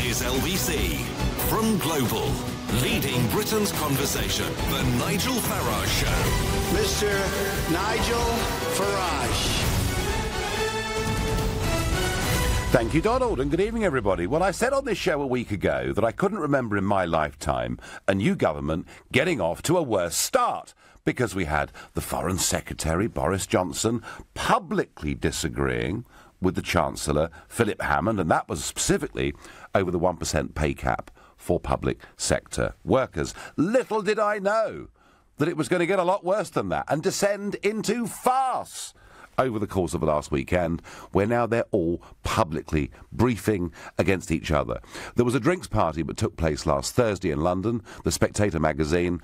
is LBC. From Global, leading Britain's conversation, The Nigel Farage Show. Mr. Nigel Farage. Thank you, Donald, and good evening, everybody. Well, I said on this show a week ago that I couldn't remember in my lifetime a new government getting off to a worse start, because we had the Foreign Secretary, Boris Johnson, publicly disagreeing with the Chancellor, Philip Hammond, and that was specifically over the 1% pay cap for public sector workers. Little did I know that it was going to get a lot worse than that and descend into farce over the course of the last weekend, where now they're all publicly briefing against each other. There was a drinks party that took place last Thursday in London, the Spectator magazine,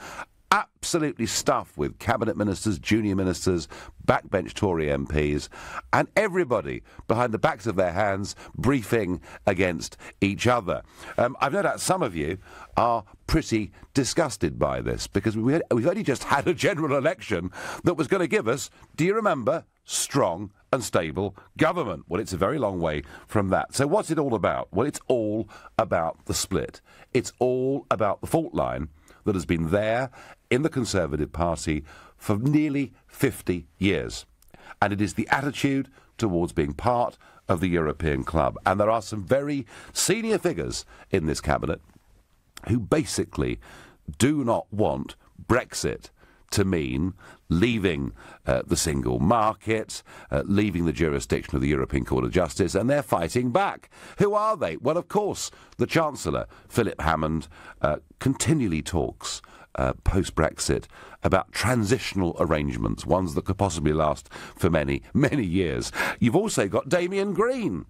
absolutely stuffed with cabinet ministers, junior ministers, backbench Tory MPs, and everybody behind the backs of their hands briefing against each other. I've no doubt some of you are pretty disgusted by this, because we've only just had a general election that was going to give us, do you remember, strong and stable government. Well, it's a very long way from that. So what's it all about? Well, it's all about the split. It's all about the fault line that has been there in the Conservative Party for nearly 50 years. And it is the attitude towards being part of the European club. And there are some very senior figures in this cabinet who basically do not want Brexit to mean leaving the single market, leaving the jurisdiction of the European Court of Justice, and they're fighting back. Who are they? Well, of course, the Chancellor, Philip Hammond, continually talks post-Brexit about transitional arrangements, ones that could possibly last for many, many years. You've also got Damien Green.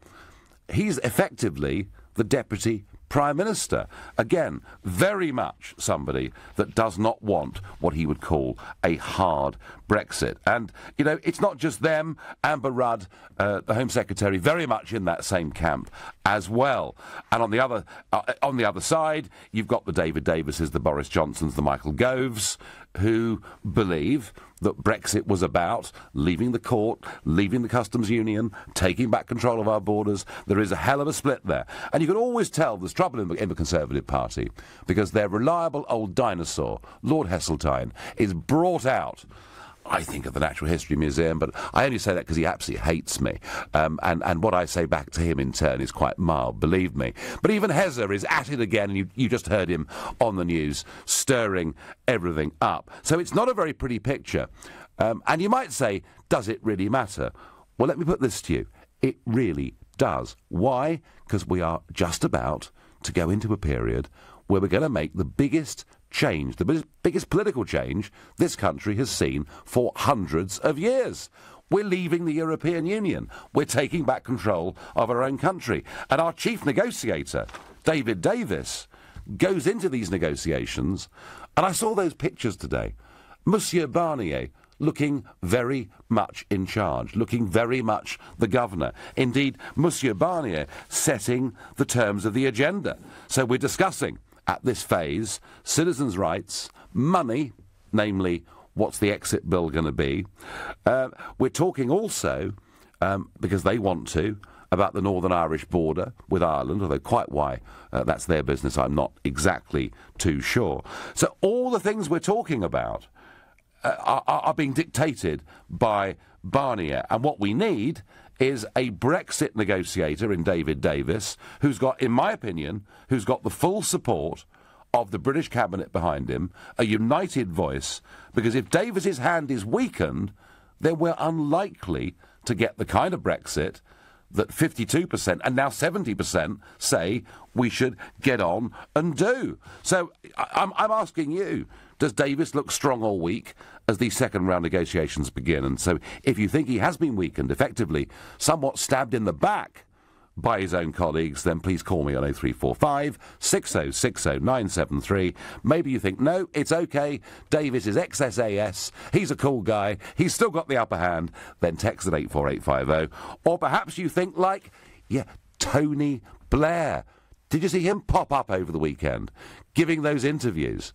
He's effectively the Deputy Prime Minister. Again, very much somebody that does not want what he would call a hard Brexit. And, you know, it's not just them. Amber Rudd, the Home Secretary, very much in that same camp as well. And on the other side, you've got the David Davises, the Boris Johnsons, the Michael Goves, who believe that Brexit was about leaving the court, leaving the customs union, taking back control of our borders. There is a hell of a split there. And you can always tell there's trouble in the Conservative Party, because their reliable old dinosaur, Lord Heseltine, is brought out, I think, at the Natural History Museum, but I only say that because he absolutely hates me. And what I say back to him in turn is quite mild, believe me. But even Hezza is at it again, and you just heard him on the news, stirring everything up. So it's not a very pretty picture. And you might say, does it really matter? Well, let me put this to you. It really does. Why? Because we are just about to go into a period where we're going to make the biggest change, the biggest political change this country has seen for hundreds of years. We're leaving the European Union. We're taking back control of our own country. And our chief negotiator, David Davis, goes into these negotiations, and I saw those pictures today. Monsieur Barnier looking very much in charge, looking very much the governor. Indeed, Monsieur Barnier setting the terms of the agenda. So we're discussing at this phase citizens' rights, money, namely what's the exit bill going to be. We're talking also, because they want to, about the Northern Irish border with Ireland, although quite why that's their business I'm not exactly too sure. So all the things we're talking about are being dictated by Barnier, and what we need is a Brexit negotiator in David Davis, who's got, in my opinion, who's got the full support of the British cabinet behind him, a united voice, because if Davis's hand is weakened, then we're unlikely to get the kind of Brexit that 52% and now 70% say we should get on and do. So I'm asking you, does Davis look strong or weak as these second-round negotiations begin? And so if you think he has been weakened, effectively somewhat stabbed in the back by his own colleagues, then please call me on 0345 6060 973. Maybe you think, no, it's OK, Davis is ex-SAS, he's a cool guy, he's still got the upper hand, then text at 84850. Or perhaps you think like, Tony Blair. Did you see him pop up over the weekend, giving those interviews,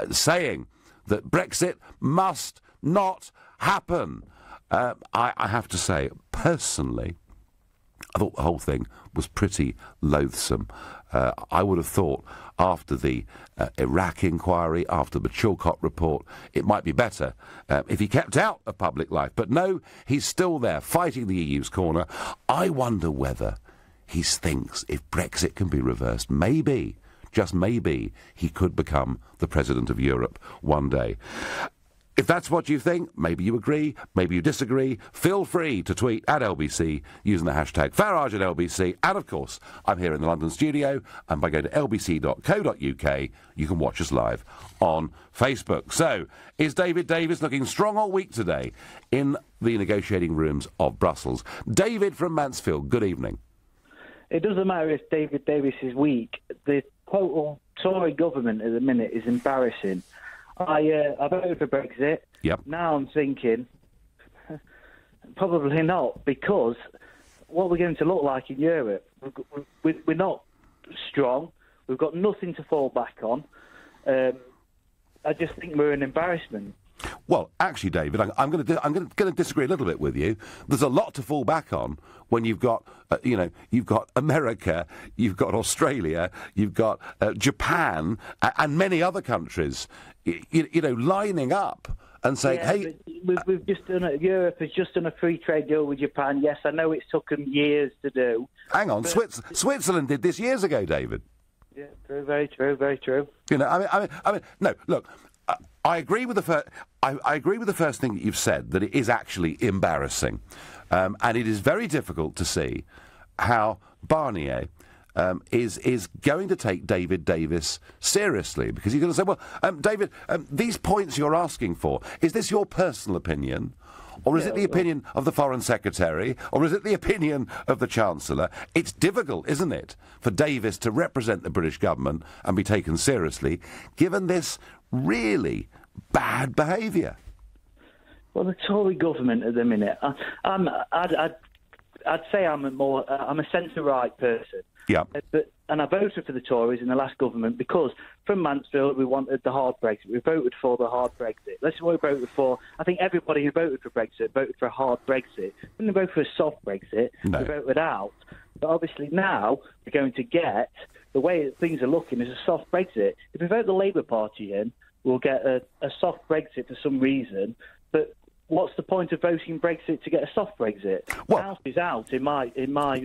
saying that Brexit must not happen? I have to say, personally, I thought the whole thing was pretty loathsome. I would have thought after the Iraq inquiry, after the Chilcot report, it might be better if he kept out of public life. But no, he's still there, fighting the EU's corner. I wonder whether he thinks if Brexit can be reversed, maybe, just maybe, he could become the President of Europe one day. If that's what you think, maybe you agree, maybe you disagree, feel free to tweet at LBC using the hashtag Farage at LBC. And, of course, I'm here in the London studio, and by going to lbc.co.uk, you can watch us live on Facebook. So, is David Davis looking strong all week today in the negotiating rooms of Brussels? David from Mansfield, good evening. It doesn't matter if David Davis is weak. The total Tory government at the minute is embarrassing. I voted for Brexit. Yep. Now I'm thinking, probably not, because what we're going to look like in Europe, we're not strong. We've got nothing to fall back on. I just think we're an embarrassment. Well, actually, David, I'm going to disagree a little bit with you. There's a lot to fall back on when you've got, you've got America, you've got Australia, you've got Japan, and many other countries, lining up and saying, "Hey, we've just done it. Europe has just done a free trade deal with Japan. Yes, I know it's taken years to do. Hang on, Switzerland did this years ago, David. Yeah, very true, very true. I mean, no, look." I agree with the first thing that you've said, that it is actually embarrassing, and it is very difficult to see how Barnier is going to take David Davis seriously, because he's going to say, well, David, these points you're asking for, is this your personal opinion? Or is it the opinion of the Foreign Secretary? Or is it the opinion of the Chancellor? It's difficult, isn't it, for Davis to represent the British government and be taken seriously, given this really bad behaviour? Well, the Tory government at the minute, I'd say I'm a centre-right person. Yeah. And I voted for the Tories in the last government because from Mansfield we wanted the hard Brexit. We voted for the hard Brexit. That's what we voted for. I think everybody who voted for Brexit voted for a hard Brexit. When they voted for a soft Brexit, no. They voted out. But obviously now we're going to get, the way things are looking, is a soft Brexit. If we vote the Labour Party in, we'll get a soft Brexit for some reason. But what's the point of voting Brexit to get a soft Brexit? Well, out is out in my.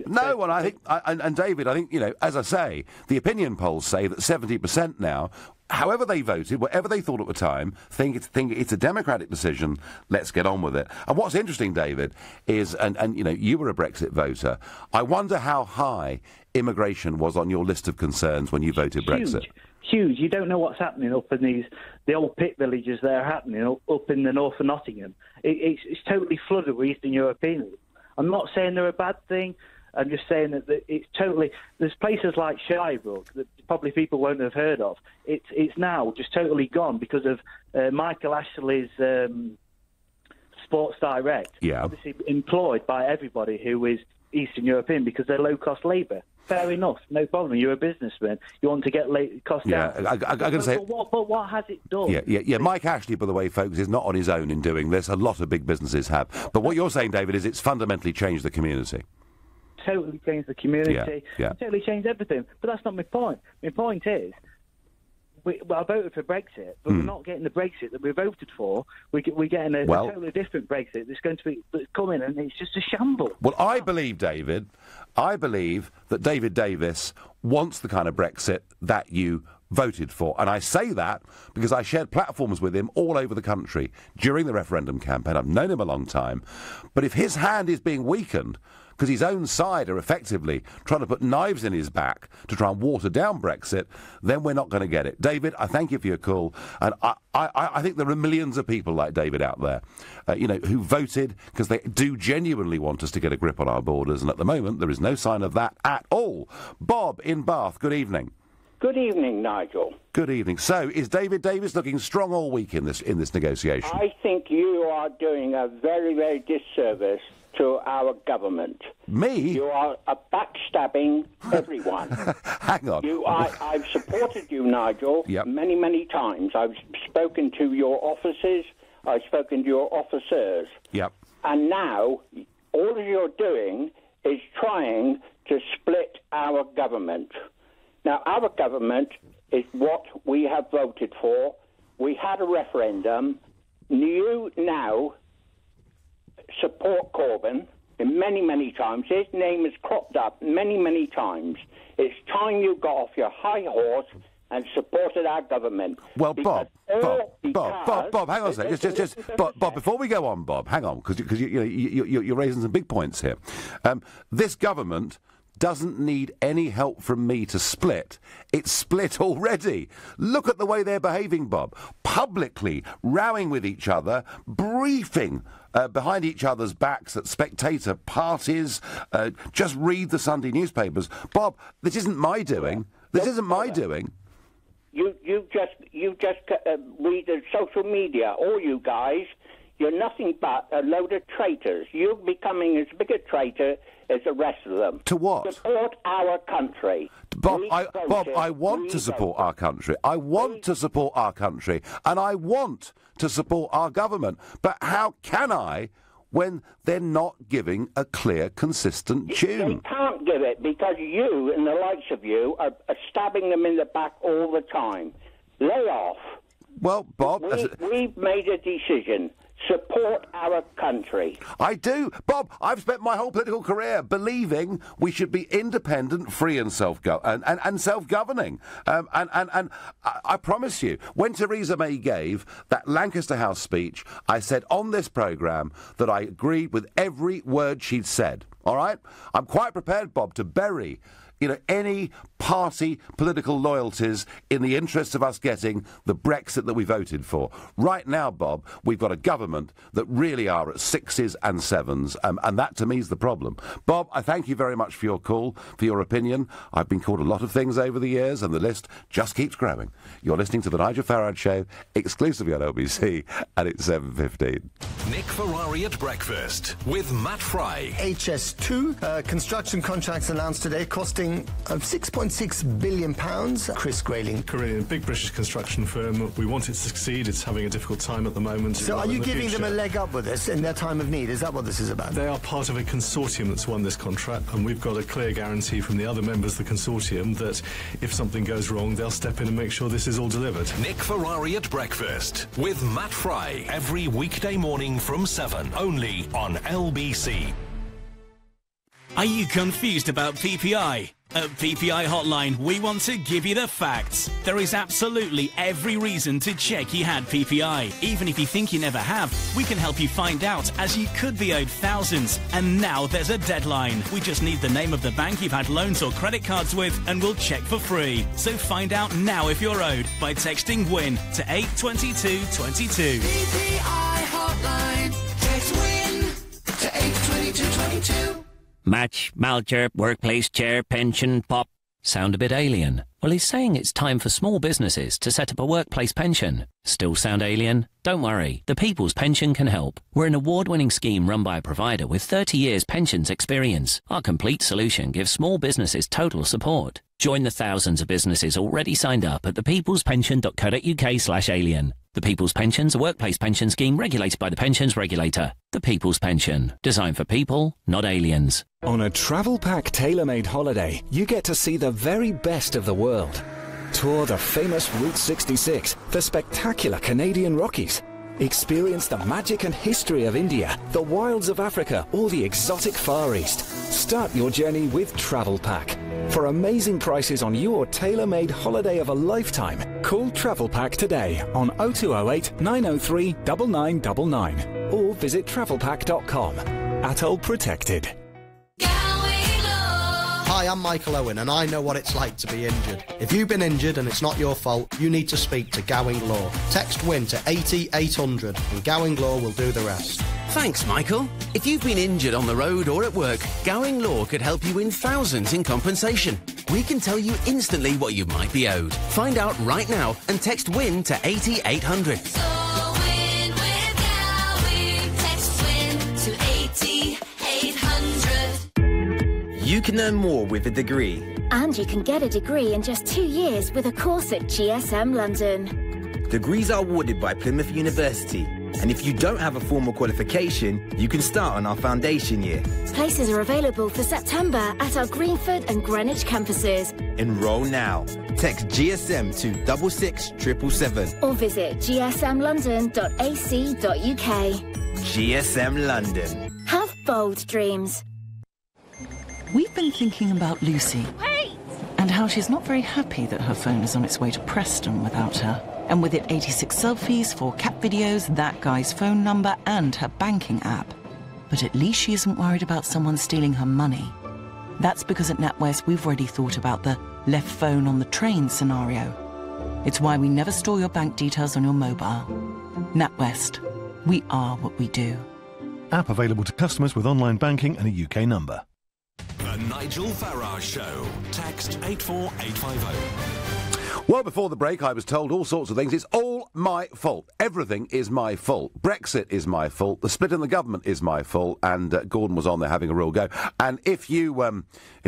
No, well, I think, and David, I think, as I say, the opinion polls say that 70% now, however they voted, whatever they thought at the time, think it's a democratic decision. Let's get on with it. And what's interesting, David, is, and you were a Brexit voter. I wonder how high immigration was on your list of concerns when you voted Brexit. Huge. You don't know what's happening up in the old pit villages that are happening up in the north of Nottingham. It's totally flooded with Eastern Europeans. I'm not saying they're a bad thing. I'm just saying that it's totally. There's places like Shirebrook that probably people won't have heard of. It's now just totally gone because of Michael Ashley's Sports Direct. Yeah. Obviously employed by everybody who is Eastern European because they're low-cost labour. Fair enough, no problem. You're a businessman. You want to get cost down. Yeah, I'm going to say. But what has it done? Yeah. Mike Ashley, by the way, folks, is not on his own in doing this. A lot of big businesses have. But what you're saying, David, is it's fundamentally changed the community. Totally changed the community. Yeah. Totally changed everything. But that's not my point. My point is, I voted for Brexit, but we're not getting the Brexit that we voted for. We're getting a totally different Brexit that's going to be coming, and it's just a shamble. Well, I believe that David Davis wants the kind of Brexit that you voted for. And I say that because I shared platforms with him all over the country during the referendum campaign. I've known him a long time. But if his hand is being weakened because his own side are effectively trying to put knives in his back to try and water down Brexit, then we're not going to get it. David, I thank you for your call. And I think there are millions of people like David out there, who voted because they do genuinely want us to get a grip on our borders. And at the moment, there is no sign of that at all. Bob in Bath, good evening. Good evening, Nigel. Good evening. So, is David Davis looking strong all week in this negotiation? I think you are doing a very, very disservice to our government. Me? You are backstabbing everyone. Hang on. I've supported you, Nigel, many, many times. I've spoken to your offices. I've spoken to your officers. Yep. And now, all you're doing is trying to split our government. Now, our government is what we have voted for. We had a referendum. You now support Corbyn many, many times. His name has cropped up many, many times. It's time you got off your high horse and supported our government. Well, Bob, hang on a second. Bob, before we go on, Bob, hang on, because you're raising some big points here. This government doesn't need any help from me to split. It's split already. Look at the way they're behaving, Bob. Publicly rowing with each other, briefing behind each other's backs at spectator parties. Just read the Sunday newspapers. Bob, this isn't my doing. This isn't my doing. You just read the social media, all you guys. You're nothing but a load of traitors. You're becoming as big a traitor as the rest of them. To what? Support our country. Bob, I want to support our country. I want to support our country. And I want to support our government. But how can I when they're not giving a clear, consistent tune? They can't give it because you and the likes of you are stabbing them in the back all the time. Lay off. Well, Bob... We've made a decision. Support our country. I do. Bob, I've spent my whole political career believing we should be independent, free and self-governing. And I promise you, when Theresa May gave that Lancaster House speech, I said on this programme that I agreed with every word she'd said. All right? I'm quite prepared, Bob, to bury any party political loyalties in the interest of us getting the Brexit that we voted for. Right now, Bob, we've got a government that really are at 6s and 7s, and that to me is the problem. Bob, I thank you very much for your call, for your opinion. I've been called a lot of things over the years, and the list just keeps growing. You're listening to The Nigel Farage Show, exclusively on LBC, and it's 7:15. Nick Ferrari at breakfast with Matt Fry. HS2 construction contracts announced today costing £6.6 billion. Chris Grayling. Korean, big British construction firm. We want it to succeed. It's having a difficult time at the moment. So are you giving them a leg up with this in their time of need? Is that what this is about? They are part of a consortium that's won this contract, and we've got a clear guarantee from the other members of the consortium that if something goes wrong, they'll step in and make sure this is all delivered. Nick Ferrari at breakfast with Matt Fry every weekday morning from 7, only on LBC. Are you confused about PPI? At PPI Hotline, we want to give you the facts. There is absolutely every reason to check you had PPI. Even if you think you never have, we can help you find out, as you could be owed thousands. And now there's a deadline. We just need the name of the bank you've had loans or credit cards with, and we'll check for free. So find out now if you're owed by texting WIN to 82222. PPI Hotline. Text WIN to 82222. Match, Malcher, workplace chair, pension, pop. Sound a bit alien? Well, he's saying it's time for small businesses to set up a workplace pension. Still sound alien? Don't worry, the People's Pension can help. We're an award-winning scheme run by a provider with 30 years pensions experience. Our complete solution gives small businesses total support. Join the thousands of businesses already signed up at thepeoplespension.co.uk/alien. The People's Pension's a workplace pension scheme regulated by the Pensions Regulator. The People's Pension. Designed for people, not aliens. On a travel pack tailor-made holiday, you get to see the very best of the world. Tour the famous Route 66, the spectacular Canadian Rockies. Experience the magic and history of India, the wilds of Africa, or the exotic Far East. Start your journey with Travel Pack. For amazing prices on your tailor-made holiday of a lifetime, call Travel Pack today on 0208 903 9999 or visit travelpack.com. Atoll protected. Hi, I'm Michael Owen and I know what it's like to be injured. If you've been injured and it's not your fault, you need to speak to Gowing Law. Text WIN to 80800 and Gowing Law will do the rest. Thanks, Michael. If you've been injured on the road or at work, Gowing Law could help you win thousands in compensation. We can tell you instantly what you might be owed. Find out right now and text WIN to 80800. So win with Gowing. Text WIN to 80800. You can earn more with a degree. And you can get a degree in just 2 years with a course at GSM London. Degrees are awarded by Plymouth University And if you don't have a formal qualification, you can start on our foundation year. Places are available for September at our Greenford and Greenwich campuses. Enroll now. Text GSM to 66777. Or visit gsmlondon.ac.uk. GSM London. Have bold dreams. We've been thinking about Lucy. Wait! And how she's not very happy that her phone is on its way to Preston without her. And with it 86 selfies, 4 cat videos, that guy's phone number and her banking app. But at least she isn't worried about someone stealing her money. That's because at NatWest we've already thought about the left phone on the train scenario. It's why we never store your bank details on your mobile. NatWest. We are what we do. App available to customers with online banking and a UK number. The Nigel Farage Show. Text 84850. Well, before the break, I was told all sorts of things. It's all my fault. Everything is my fault. Brexit is my fault. The split in the government is my fault. And Gordon was on there having a real go. And if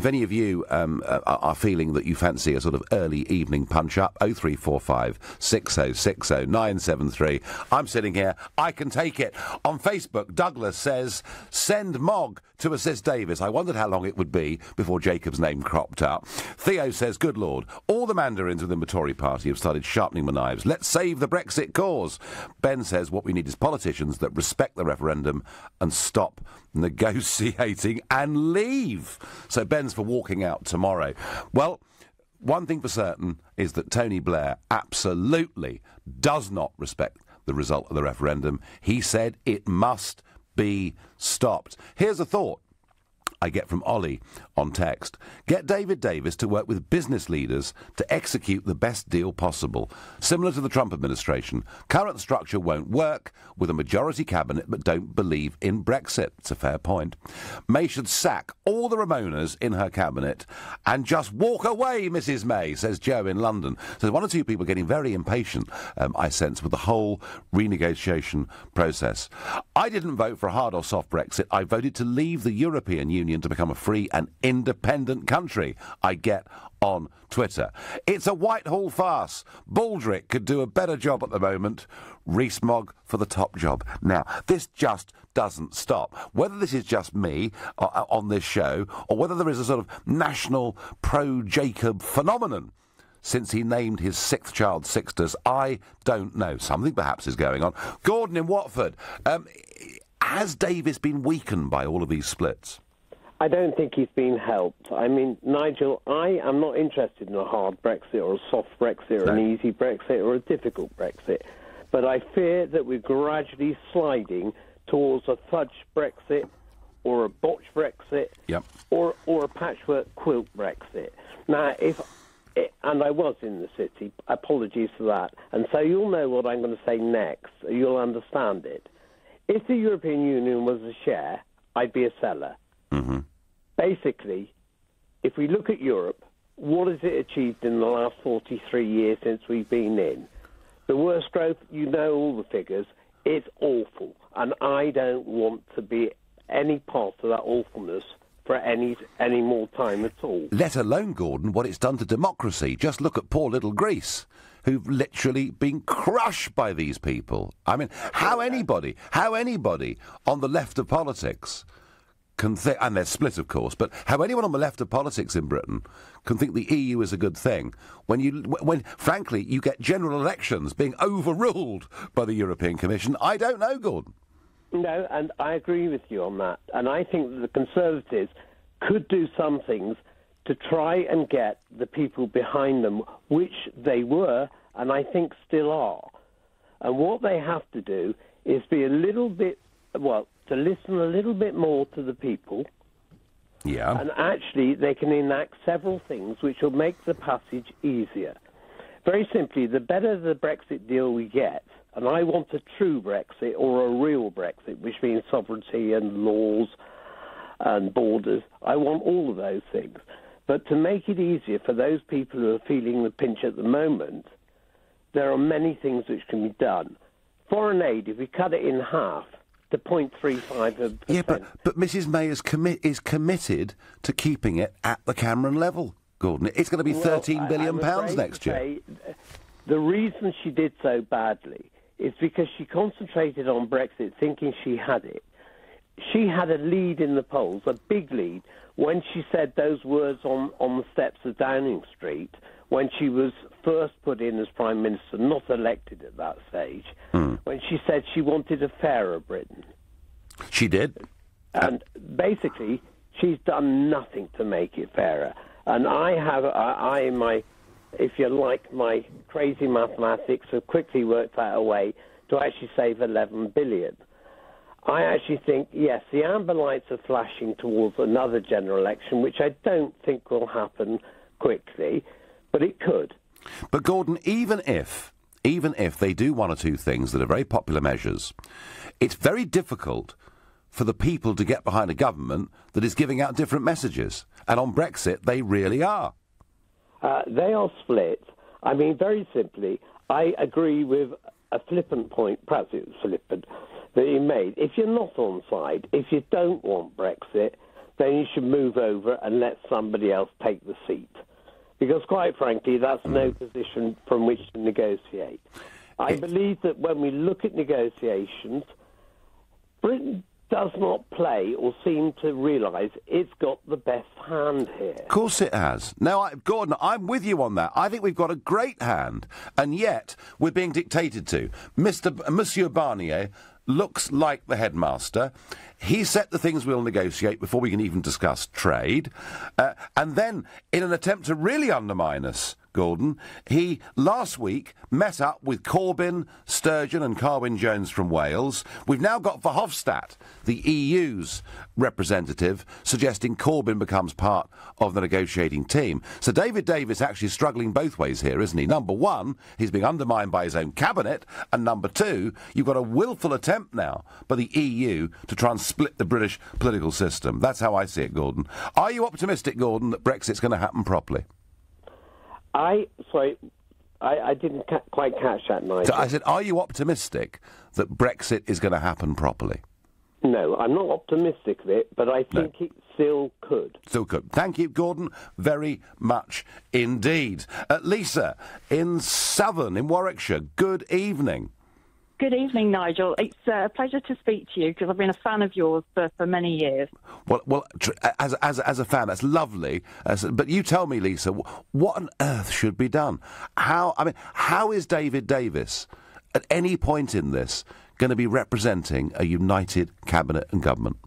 any of you are feeling that you fancy a sort of early evening punch-up, 0345 6060 973. I'm sitting here. I can take it. On Facebook, Douglas says, send Mog to assist Davis. I wondered how long it would be before Jacob's name cropped up. Theo says, good Lord, all the mandarins within the Tory party have started sharpening my knives. Let's save the Brexit cause. Ben says what we need is politicians that respect the referendum and stop negotiating and leave. So Ben's for walking out tomorrow. Well, one thing for certain is that Tony Blair absolutely does not respect the result of the referendum. He said it must be stopped. Here's a thought I get from Ollie on text. Get David Davis to work with business leaders to execute the best deal possible. Similar to the Trump administration. Current structure won't work with a majority cabinet but don't believe in Brexit. It's a fair point. May should sack all the Ramonas in her cabinet and just walk away, Mrs May, says Joe in London. So one or two people getting very impatient, I sense, with the whole renegotiation process. I didn't vote for a hard or soft Brexit. I voted to leave the European Union to become a free and independent country, I get on Twitter. It's a Whitehall farce. Baldrick could do a better job at the moment. Rees-Mogg for the top job. Now, this just doesn't stop. Whether this is just me on this show, or whether there is a sort of national pro-Jacob phenomenon since he named his 6th child Sixtus, I don't know. Something perhaps is going on. Gordon in Watford, has Davis been weakened by all of these splits? I don't think he's been helped. I mean, Nigel, I am not interested in a hard Brexit or a soft Brexit or an easy Brexit or a difficult Brexit. But I fear that we're gradually sliding towards a fudge Brexit or a botch Brexit or a patchwork quilt Brexit. Now, and I was in the city, apologies for that. And so you'll know what I'm going to say next. You'll understand it. If the European Union was a share, I'd be a seller. Mm-hmm. Basically, if we look at Europe, what has it achieved in the last 43 years since we've been in? The worst growth, you know all the figures, it's awful. And I don't want to be any part of that awfulness for any more time at all. Let alone, Gordon, what it's done to democracy. Just look at poor little Greece, who've literally been crushed by these people. I mean, how anybody on the left of politics can think, and they're split, of course, but how anyone on the left of politics in Britain can think the EU is a good thing when frankly, you get general elections being overruled by the European Commission. I don't know, Gordon. No, and I agree with you on that. And I think that the Conservatives could do some things to try and get the people behind them, which they were, and I think still are. And what they have to do is be a little bit, to listen a little bit more to the people. Yeah. And actually, they can enact several things which will make the passage easier. Very simply, the better the Brexit deal we get, and I want a true Brexit or a real Brexit, which means sovereignty and laws and borders. I want all of those things. But to make it easier for those people who are feeling the pinch at the moment, there are many things which can be done. Foreign aid, if we cut it in half to 0.35%. Yeah, but Mrs May is committed to keeping it at the Cameron level, Gordon. It's going to be £13 billion next year. The reason she did so badly is because she concentrated on Brexit thinking she had it. She had a lead in the polls, a big lead, when she said those words on the steps of Downing Street, when she was first put in as Prime Minister, not elected at that stage, when she said she wanted a fairer Britain. She did. And basically, she's done nothing to make it fairer. And if you like, my crazy mathematics have quickly worked out a way to actually save 11 billion. I actually think, yes, the amber lights are flashing towards another general election, which I don't think will happen quickly, but it could. But Gordon, even if they do one or two things that are very popular measures, it's very difficult for the people to get behind a government that is giving out different messages. And on Brexit, they really are. They are split. I mean, very simply, I agree with a flippant point, perhaps it was flippant, that he made. If you're not on side, if you don't want Brexit, then you should move over and let somebody else take the seat. Because, quite frankly, that's no position from which to negotiate. I believe that when we look at negotiations, Britain does not play or seem to realise it's got the best hand here. Of course it has. Now, Gordon, I'm with you on that. I think we've got a great hand, and yet we're being dictated to. Monsieur Barnier looks like the headmaster. He set the things we'll negotiate before we can even discuss trade. And then, in an attempt to really undermine us, Gordon, he last week met up with Corbyn, Sturgeon and Carwyn-Jones from Wales. We've now got Verhofstadt, the EU's representative, suggesting Corbyn becomes part of the negotiating team. So David Davis actually is struggling both ways here, isn't he? Number one, he's being undermined by his own cabinet, and number two, you've got a willful attempt now by the EU to try and split the British political system. That's how I see it, Gordon. Are you optimistic, Gordon, that Brexit's going to happen properly? I didn't quite catch that, Nigel. So I said, are you optimistic that Brexit is going to happen properly? No, I'm not optimistic of it, but I think it still could. Still could. Thank you, Gordon, very much indeed. Lisa, in Southern, in Warwickshire, good evening. Good evening, Nigel. It's a pleasure to speak to you because I've been a fan of yours for many years. Well, as a fan, that's lovely. But you tell me, Lisa, what on earth should be done? How is David Davis, at any point in this, going to be representing a united cabinet and government?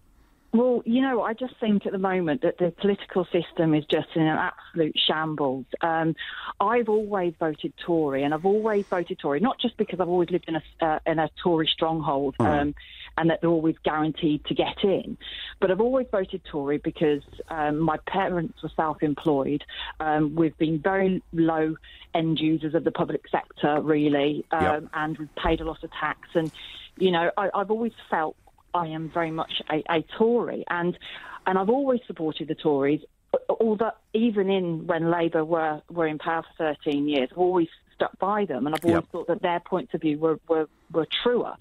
Well, I just think at the moment that the political system is just in an absolute shambles. I've always voted Tory, and I've always voted Tory, not just because I've always lived in a Tory stronghold and that they're always guaranteed to get in, but I've always voted Tory because my parents were self-employed. We've been very low end users of the public sector, really, and we've paid a lot of tax. And, I've always felt I am very much a Tory, and I've always supported the Tories, although even when Labour were in power for 13 years, I've always stuck by them, and I've always thought that their points of view were truer.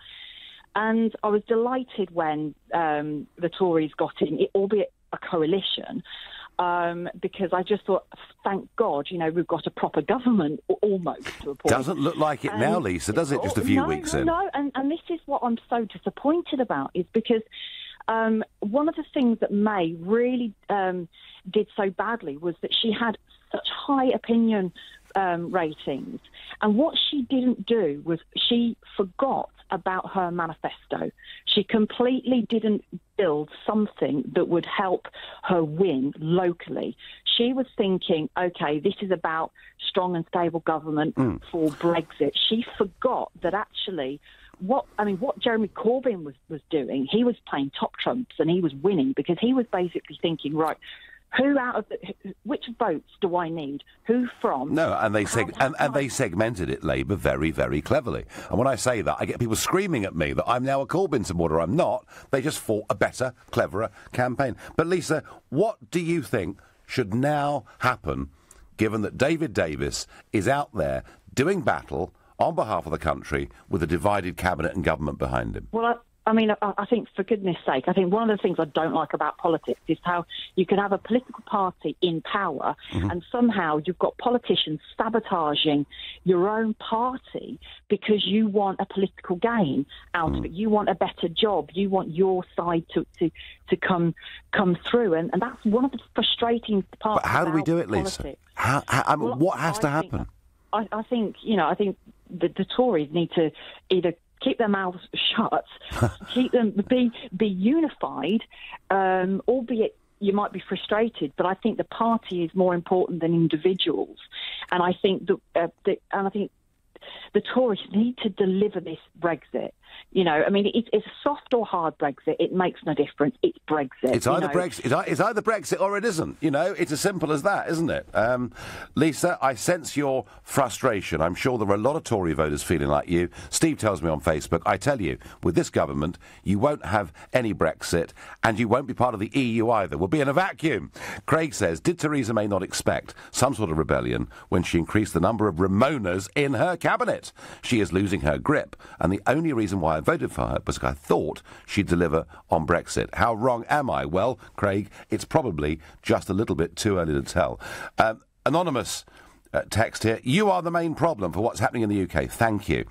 And I was delighted when the Tories got in, albeit a coalition, because I just thought, thank God, we've got a proper government, almost, to a point. Doesn't look like it now, Lisa, does it, just a few weeks in? No, and this is what I'm so disappointed about, is because one of the things that May really did so badly was that she had such high opinion ratings, and what she didn't do was she forgot about her manifesto. She completely didn't build something that would help her win locally. She was thinking, OK, this is about strong and stable government for Brexit. She forgot that actually what Jeremy Corbyn was doing, he was playing top trumps and he was winning because he was basically thinking, right, which votes do I need? Who from? No, and they segmented it, Labour, very, very cleverly. And when I say that, I get people screaming at me that I'm now a Corbyn supporter. I'm not. They just fought a better, cleverer campaign. But Lisa, what do you think should now happen, given that David Davis is out there doing battle on behalf of the country with a divided cabinet and government behind him? Well, I mean, I think, for goodness sake, I think one of the things I don't like about politics is how you can have a political party in power and somehow you've got politicians sabotaging your own party because you want a political gain out of it. You want a better job. You want your side to come through. And that's one of the frustrating parts. But how do we do it, politics. Lisa? I mean, what has to happen? I think the Tories need to either keep their mouths shut, keep them be unified, albeit you might be frustrated, but I think the party is more important than individuals, and I think the Tories need to deliver this Brexit. You know, I mean, it's a soft or hard Brexit. It makes no difference. It's Brexit. It's either Brexit. It's either Brexit or it isn't. You know, it's as simple as that, isn't it? Lisa, I sense your frustration. I'm sure there are a lot of Tory voters feeling like you. Steve tells me on Facebook, I tell you, with this government, you won't have any Brexit, and you won't be part of the EU either. We'll be in a vacuum. Craig says, did Theresa May not expect some sort of rebellion when she increased the number of Ramonas in her cabinet? She is losing her grip, and the only reason why I voted for her because I thought she'd deliver on Brexit. How wrong am I? Well, Craig, it's probably just a little bit too early to tell. Anonymous text here. You are the main problem for what's happening in the UK. Thank you.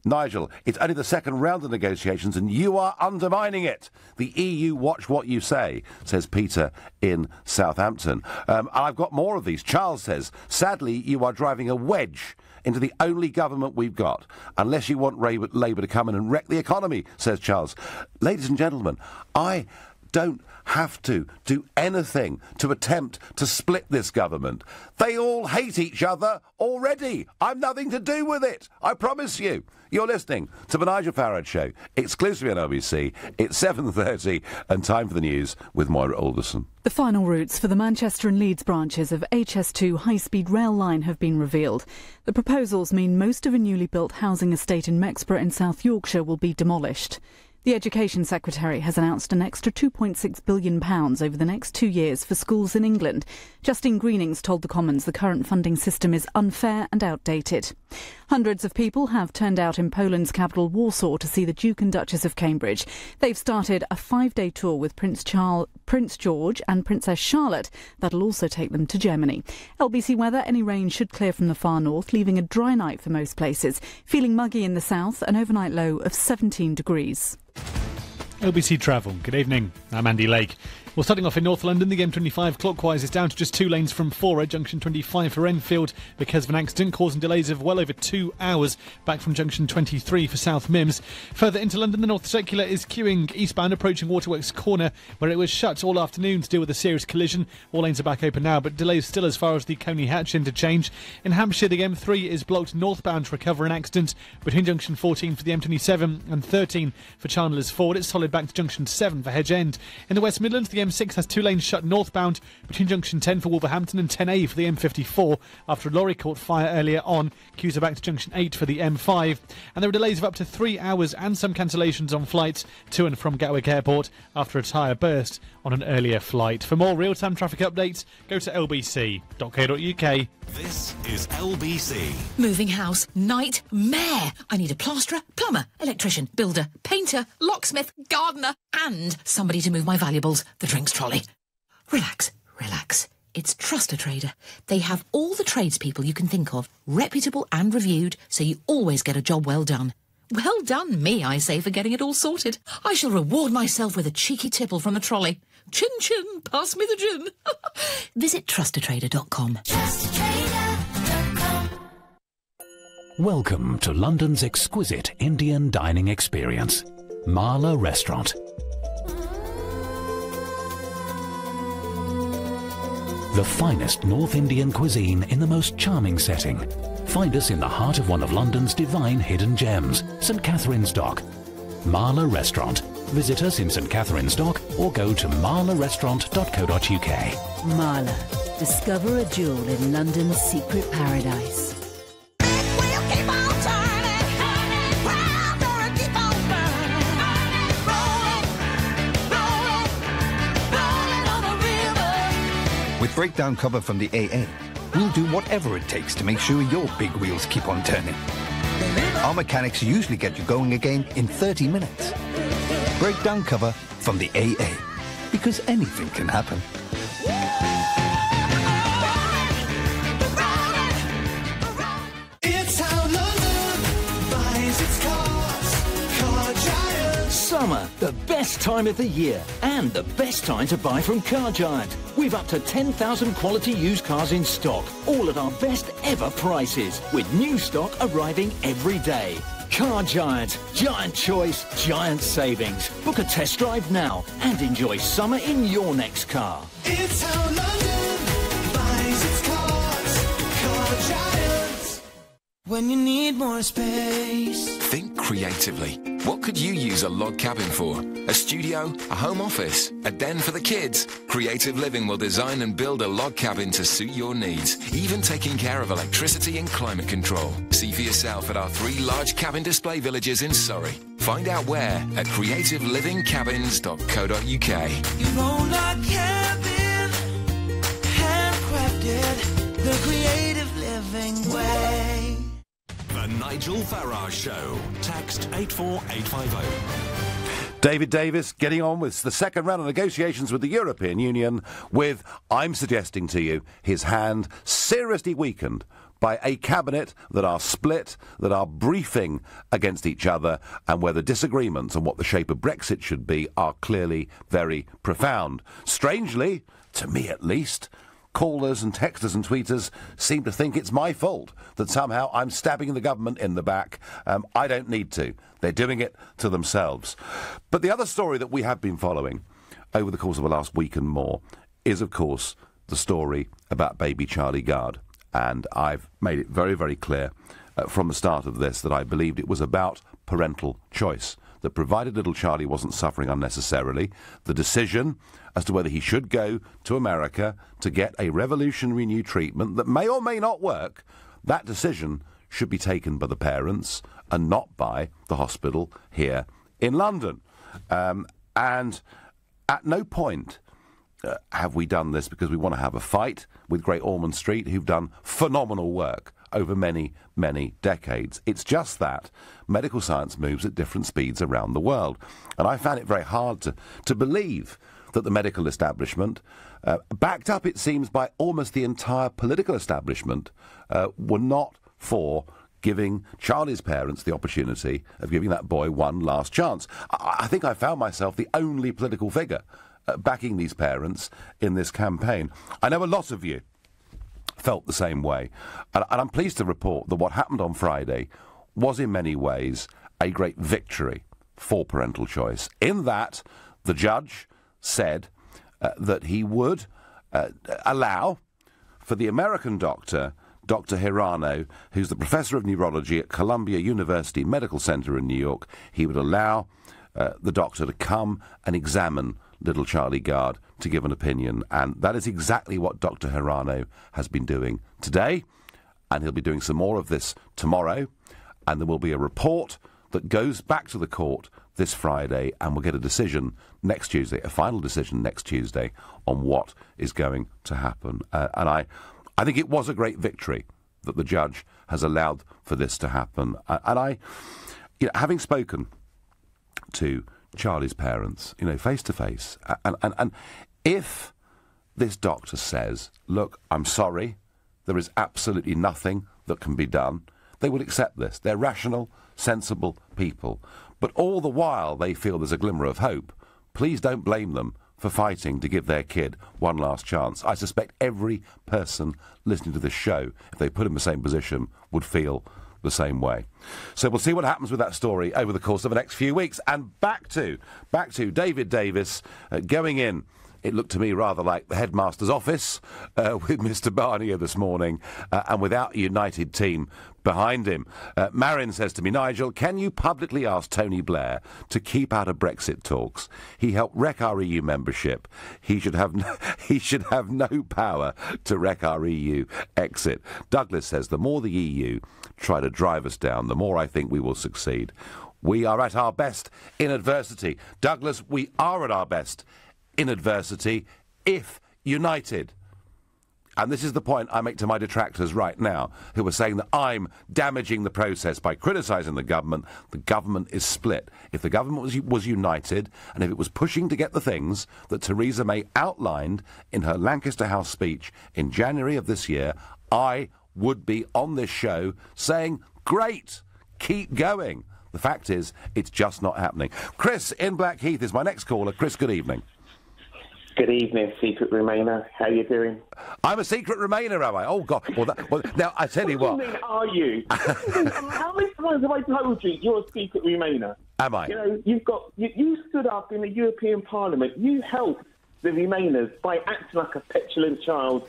Nigel, it's only the second round of negotiations and you are undermining it. The EU watch what you say, says Peter in Southampton. I've got more of these. Charles says, sadly, you are driving a wedge into the only government we've got, unless you want Labour to come in and wreck the economy, says Charles. Ladies and gentlemen, I don't have to do anything to attempt to split this government. They all hate each other already. I've nothing to do with it. I promise you. You're listening to The Nigel Farage Show, exclusively on LBC. It's 7:30 and time for the news with Moira Alderson. The final routes for the Manchester and Leeds branches of HS2 high-speed rail line have been revealed. The proposals mean most of a newly built housing estate in Mexborough in South Yorkshire will be demolished. The Education Secretary has announced an extra £2.6 billion over the next 2 years for schools in England. Justine Greenings told the Commons the current funding system is unfair and outdated. Hundreds of people have turned out in Poland's capital Warsaw to see the Duke and Duchess of Cambridge. They've started a 5-day tour with Prince George and Princess Charlotte. That'll also take them to Germany. LBC weather, any rain should clear from the far north, leaving a dry night for most places. Feeling muggy in the south, an overnight low of 17 degrees. LBC Travel, good evening. I'm Andy Lake. Well, starting off in North London, the M25 clockwise is down to just 2 lanes from Fora, junction 25 for Enfield, because of an accident causing delays of well over 2 hours back from junction 23 for South Mims. Further into London, the North Circular is queuing eastbound approaching Waterworks Corner, where it was shut all afternoon to deal with a serious collision. All lanes are back open now, but delays still as far as the Coney Hatch interchange. In Hampshire, the M3 is blocked northbound to recover an accident between junction 14 for the M27 and 13 for Chandler's Ford. It's solid back to junction 7 for Hedge End. In the West Midlands, the M6 has 2 lanes shut northbound between junction 10 for Wolverhampton and 10A for the M54 after a lorry caught fire earlier on. Queues are back to junction 8 for the M5, and there are delays of up to 3 hours and some cancellations on flights to and from Gatwick Airport after a tyre burst on an earlier flight. For more real-time traffic updates, go to lbc.co.uk. This is LBC. Moving house, nightmare. I need a plasterer, plumber, electrician, builder, painter, locksmith, gardener, and somebody to move my valuables, the drinks trolley. Relax, relax. It's Trust a Trader. They have all the tradespeople you can think of, reputable and reviewed, so you always get a job well done. Well done me, I say, for getting it all sorted. I shall reward myself with a cheeky tipple from the trolley. Chin chin, pass me the gin. Visit trustatrader.com. Welcome to London's exquisite Indian dining experience, Marla Restaurant. The finest North Indian cuisine in the most charming setting. Find us in the heart of one of London's divine hidden gems, St Catherine's Dock. Marla Restaurant. Visit us in St Catherine's Dock or go to marlarestaurant.co.uk. Marla. Discover a jewel in London's secret paradise. With breakdown cover from the AA, we'll do whatever it takes to make sure your big wheels keep on turning. Our mechanics usually get you going again in 30 minutes. Breakdown cover from the AA. Because anything can happen. It's how London buys its cars. Car Giant. Summer, the best time of the year, and the best time to buy from Car Giant. We've up to 10,000 quality used cars in stock, all at our best ever prices, with new stock arriving every day. Car Giant. Giant choice, giant savings. Book a test drive now and enjoy summer in your next car. It's how London buys its cars. Car Giant. When you need more space. Think creatively. What could you use a log cabin for? A studio? A home office? A den for the kids? Creative Living will design and build a log cabin to suit your needs, even taking care of electricity and climate control. See for yourself at our 3 large cabin display villages in Surrey. Find out where at creativelivingcabins.co.uk. Your own log cabin, handcrafted, the creative living way. The Nigel Farage Show. Text 84850. David Davis getting on with the second round of negotiations with the European Union with, I'm suggesting to you, his hand seriously weakened by a cabinet that are split, that are briefing against each other, and where the disagreements on what the shape of Brexit should be are clearly very profound. Strangely, to me at least, callers and texters and tweeters seem to think it's my fault, that somehow I'm stabbing the government in the back. I don't need to. They're doing it to themselves. But the other story that we have been following over the course of the last week and more is, of course, the story about baby Charlie Gard. And I've made it very, very clear from the start of this that I believed it was about parental choice, that provided little Charlie wasn't suffering unnecessarily, the decision as to whether he should go to America to get a revolutionary new treatment that may or may not work, that decision should be taken by the parents and not by the hospital here in London. And at no point have we done this because we want to have a fight with Great Ormond Street, who've done phenomenal work over many, many decades. It's just that medical science moves at different speeds around the world. And I found it very hard to believe that the medical establishment, backed up, it seems, by almost the entire political establishment, were not for giving Charlie's parents the opportunity of giving that boy one last chance. I think I found myself the only political figure backing these parents in this campaign. I know a lot of you felt the same way, and I'm pleased to report that what happened on Friday was in many ways a great victory for parental choice, in that the judge said that he would allow for the American doctor, Dr. Hirano, who's the professor of neurology at Columbia University Medical Center in New York, he would allow the doctor to come and examine little Charlie Gard to give an opinion. And that is exactly what Dr. Hirano has been doing today, and he'll be doing some more of this tomorrow, and there will be a report that goes back to the court this Friday, and we'll get a decision next Tuesday, a final decision next Tuesday on what is going to happen. And I think it was a great victory that the judge has allowed for this to happen. And having spoken to Charlie's parents, face to face, and if this doctor says, look, I'm sorry, there is absolutely nothing that can be done, they would accept this. They're rational, sensible people. But all the while they feel there's a glimmer of hope, please don't blame them for fighting to give their kid one last chance. I suspect every person listening to this show, if they put in the same position, would feel the same way. So we'll see what happens with that story over the course of the next few weeks. And back to David Davis going in. It looked to me rather like the headmaster's office with Mr. Barnier this morning, and without a united team behind him. Marin says to me, Nigel, can you publicly ask Tony Blair to keep out of Brexit talks? He helped wreck our EU membership. He should have no power to wreck our EU exit. Douglas says, the more the EU try to drive us down, the more I think we will succeed. We are at our best in adversity. Douglas, we are at our best in adversity if united. and this is the point I make to my detractors right now, who are saying that I'm damaging the process by criticising the government is split. If the government was united, and if it was pushing to get the things that Theresa May outlined in her Lancaster House speech in January of this year, I would be on this show saying, great, keep going. The fact is, it's just not happening. Chris in Blackheath is my next caller. Chris, good evening. Good evening, Secret Remainer. How you doing? I'm a Secret Remainer, am I? Oh, God. Well, now, I tell you what. What do you mean, are you? How many times have I told you you're a Secret Remainer? Am I? You know, you stood up in the European Parliament. You helped the Remainers by acting like a petulant child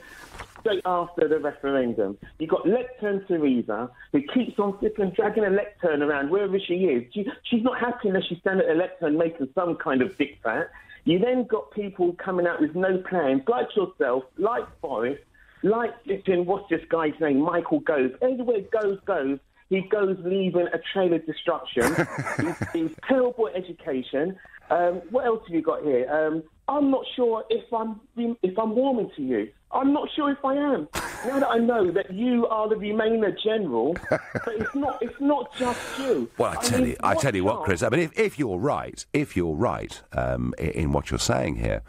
straight after the referendum. You got Lectern Theresa, who keeps on flipping, dragging a lectern around wherever she is. She's not happy unless she's standing at a lectern making some kind of diktat. You then got people coming out with no plans, like yourself, like Forrest, like what's this guy's name, Michael Gove. Everywhere goes, he goes leaving a trail of destruction. he's terrible at education. What else have you got here? I'm not sure if I'm warming to you. I'm not sure if I am. Now that I know that you are the Remainer General, but it's not just you. Well, I tell you what, Chris. I mean, if you're right, in what you're saying here,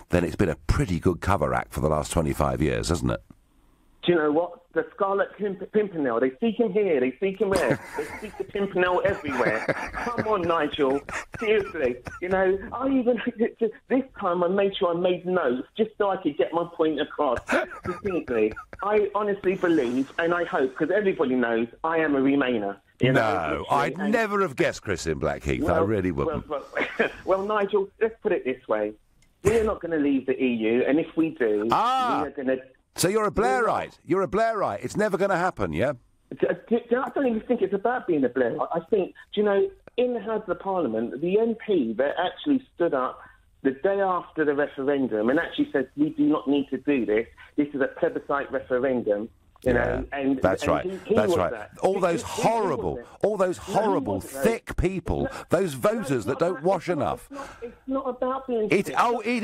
then it's been a pretty good cover act for the last 25 years, hasn't it? Do you know what? The Scarlet Pimpernel, they seek him here, they seek him there, they seek the Pimpernel everywhere. Come on, Nigel, seriously. You know, this time I made sure I made notes just so I could get my point across distinctly. I honestly believe, and I hope, because everybody knows, I am a Remainer. No, I'd never have guessed Chris in Blackheath. I really wouldn't. Well, Nigel, let's put it this way. We're not going to leave the EU, and if we do, we are going to... So you're a Blairite. You're a Blairite. It's never going to happen, yeah? I don't even think it's about being a Blairite. I think, in the House of Parliament, the MP that actually stood up the day after the referendum and actually said, we do not need to do this. This is a plebiscite referendum. That's right. All those horrible, thick people, those voters that don't wash enough. It's not about being... It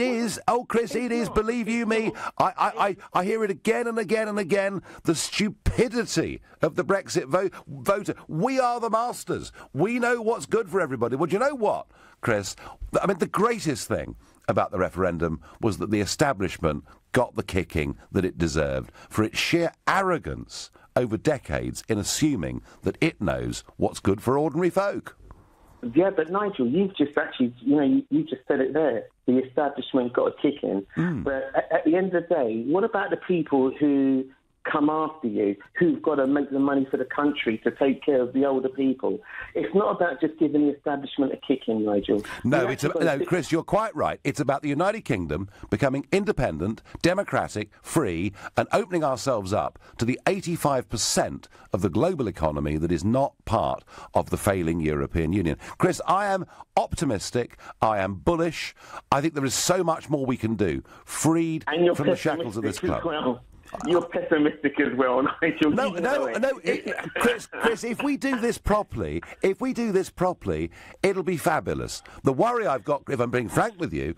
is. Oh, Chris, it is. Believe you me. I hear it again and again and again. The stupidity of the Brexit voter. We are the masters. We know what's good for everybody. Well, do you know what, Chris? I mean, the greatest thing about the referendum was that the establishment got the kicking that it deserved for its sheer arrogance over decades in assuming that it knows what's good for ordinary folk. Yeah, but Nigel, you've just actually, you just said it there. The establishment got a kicking. But at the end of the day, what about the people who come after you, who've got to make the money for the country to take care of the older people? It's not about just giving the establishment a kick in, Nigel. No, Chris, you're quite right. It's about the United Kingdom becoming independent, democratic, free, and opening ourselves up to the 85% of the global economy that is not part of the failing European Union. Chris, I am optimistic. I am bullish. I think there is so much more we can do, freed from the shackles of this club. Well. You're pessimistic as well, Nigel. No, Chris, if we do this properly, it'll be fabulous. The worry I've got, if I'm being frank with you,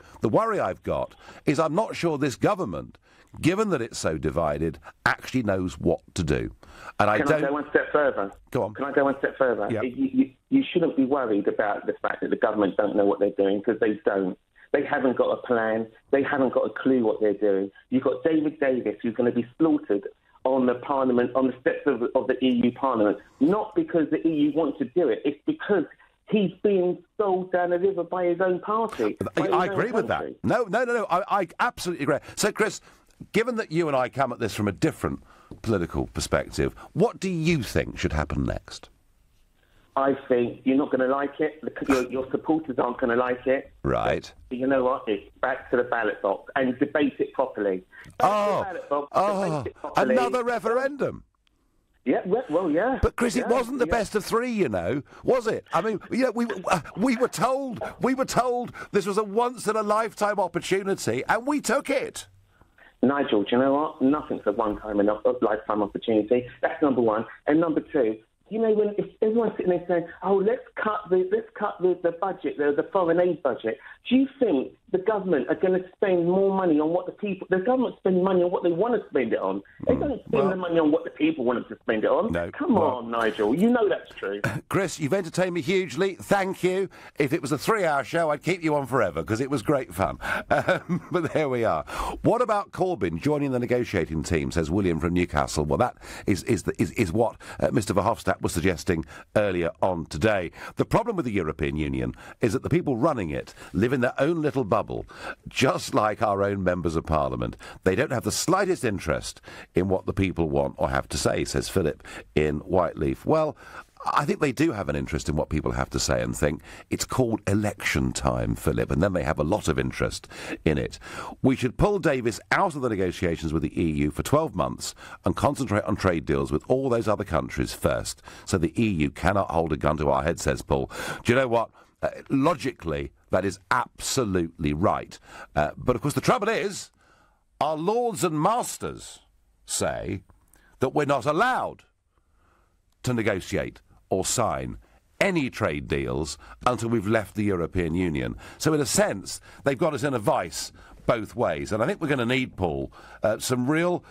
is I'm not sure this government, given that it's so divided, actually knows what to do. And Can I go one step further? Go on. Can I go one step further? Yep. You shouldn't be worried about the fact that the government don't know what they're doing, because they don't. They haven't got a plan. They haven't got a clue what they're doing. You've got David Davis, who's going to be slaughtered on the Parliament, on the steps of the EU Parliament, not because the EU wants to do it. It's because he's being sold down the river by his own party. I agree with that. No. I absolutely agree. So, Chris, given that you and I come at this from a different political perspective, what do you think should happen next? I think you're not going to like it. Your supporters aren't going to like it. Right. But you know what? It's back to the ballot box and debate it properly. Debate it properly. Another referendum. Yeah, well, yeah. But Chris, it wasn't the best of three, was it? I mean, we were told this was a once in a lifetime opportunity, and we took it. Nigel, do you know what? Nothing's a lifetime opportunity. That's number one. And number two, if everyone's sitting there saying, "Oh, let's cut the budget, the foreign aid budget," do you think the government are going to spend more money on what the government spend money on what they want to spend it on. They don't spend the money on what the people want them to spend it on. No. Come on, Nigel. You know that's true. Chris, you've entertained me hugely. Thank you. If it was a 3-hour show, I'd keep you on forever because it was great fun. But there we are. What about Corbyn joining the negotiating team, says William from Newcastle. Well, that is what Mr Verhofstadt was suggesting earlier on today. The problem with the European Union is that the people running it live in their own little bubble, just like our own members of Parliament. They don't have the slightest interest in what the people want or have to say, says Philip in Whiteleaf. Well, I think they do have an interest in what people have to say and think. It's called election time, Philip, and then they have a lot of interest in it. We should pull Davis out of the negotiations with the EU for 12 months and concentrate on trade deals with all those other countries first, so the EU cannot hold a gun to our head, says Paul. Do you know what? Logically, that is absolutely right. But, of course, the trouble is, our lords and masters say that we're not allowed to negotiate or sign any trade deals until we've left the European Union. So, in a sense, they've got us in a vice both ways. And I think we're going to need, Paul, some real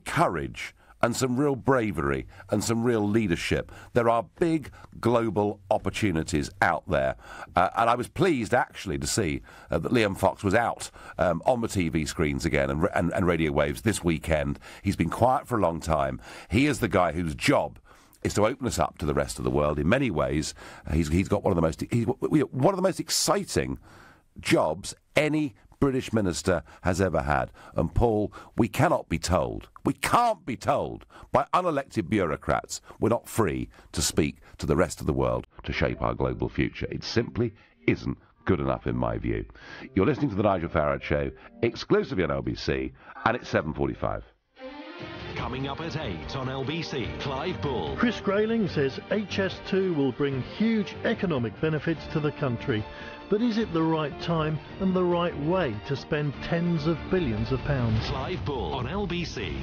courage and some real bravery and some real leadership. There are big global opportunities out there. And I was pleased, actually, to see that Liam Fox was out on the TV screens again and radio waves this weekend. He's been quiet for a long time. He is the guy whose job is to open us up to the rest of the world. In many ways, he's got one of the most exciting jobs any British minister has ever had. And Paul, we can't be told by unelected bureaucrats we're not free to speak to the rest of the world to shape our global future. It simply isn't good enough in my view. You're listening to the Nigel Farage Show, exclusively on LBC, and it's 7:45. Coming up at 8 on LBC, Clive Bull. Chris Grayling says HS2 will bring huge economic benefits to the country. But is it the right time and the right way to spend tens of billions of pounds? Clive Bull on LBC.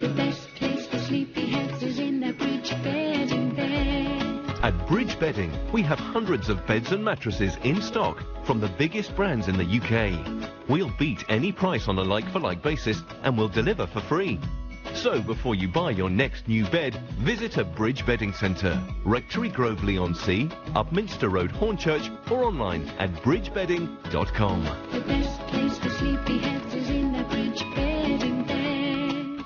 The best place for sleepyheads is in their bridge bedding bed. At Bridge Bedding, we have hundreds of beds and mattresses in stock from the biggest brands in the UK. We'll beat any price on a like-for-like basis and we'll deliver for free. So before you buy your next new bed, visit a Bridge Bedding Centre, Rectory Groveley-on-Sea, Upminster Road, Hornchurch, or online at bridgebedding.com. The best place for sleepyheads is in their bridge bedding bed.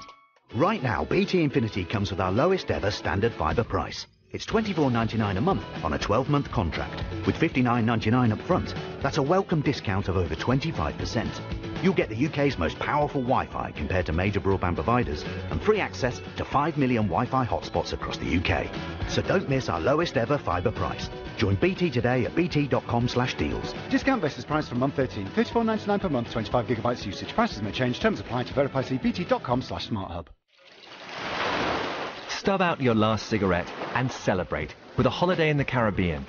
Right now, BT Infinity comes with our lowest ever standard fibre price. It's $24.99 a month on a 12-month contract, with $59.99 up front. That's a welcome discount of over 25%. You'll get the UK's most powerful Wi-Fi compared to major broadband providers, and free access to 5 million Wi-Fi hotspots across the UK. So don't miss our lowest ever fibre price. Join BT today at bt.com/deals. Discount versus price from month 13. $34.99 per month, 25 gigabytes usage. Prices may change. Terms apply to verify. See bt.com/smarthub. Stub out your last cigarette and celebrate with a holiday in the Caribbean.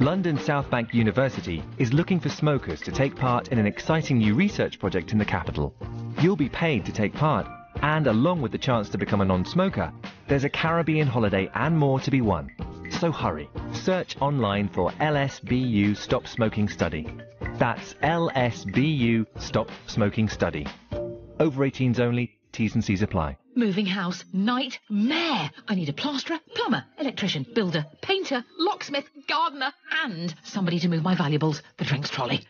London South Bank University is looking for smokers to take part in an exciting new research project in the capital. You'll be paid to take part, and along with the chance to become a non-smoker, there's a Caribbean holiday and more to be won. So hurry, search online for LSBU Stop Smoking Study. That's LSBU Stop Smoking Study. Over 18s only, T's and C's apply. Moving house, nightmare. I need a plasterer, plumber, electrician, builder, painter, locksmith, gardener, and somebody to move my valuables, the drinks trolley.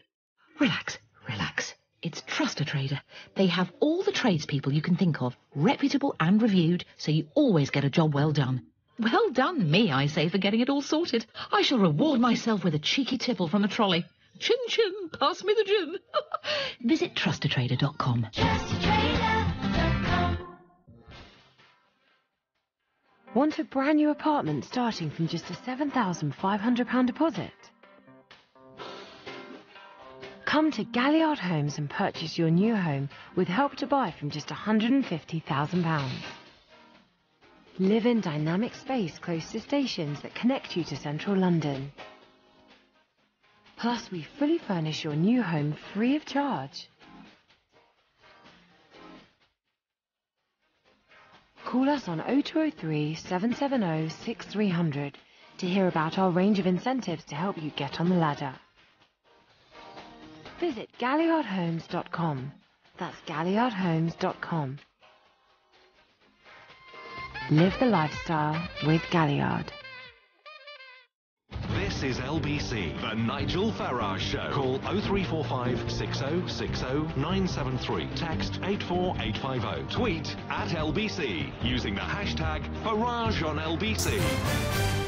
Relax, relax. It's Trust a Trader. They have all the tradespeople you can think of, reputable and reviewed, so you always get a job well done. Well done me, I say, for getting it all sorted. I shall reward myself with a cheeky tipple from the trolley. Chin chin, pass me the gin. Visit trustatrader.com. Want a brand new apartment starting from just a £7,500 deposit? Come to Galliard Homes and purchase your new home with Help to Buy from just £150,000. Live in dynamic space close to stations that connect you to central London. Plus, we fully furnish your new home free of charge. Call us on 0203 770 6300 to hear about our range of incentives to help you get on the ladder. Visit galliardhomes.com. That's galliardhomes.com. Live the lifestyle with Galliard. This is LBC, the Nigel Farage Show. Call 0345 6060 973. Text 84850. Tweet at LBC using the hashtag Farage on LBC.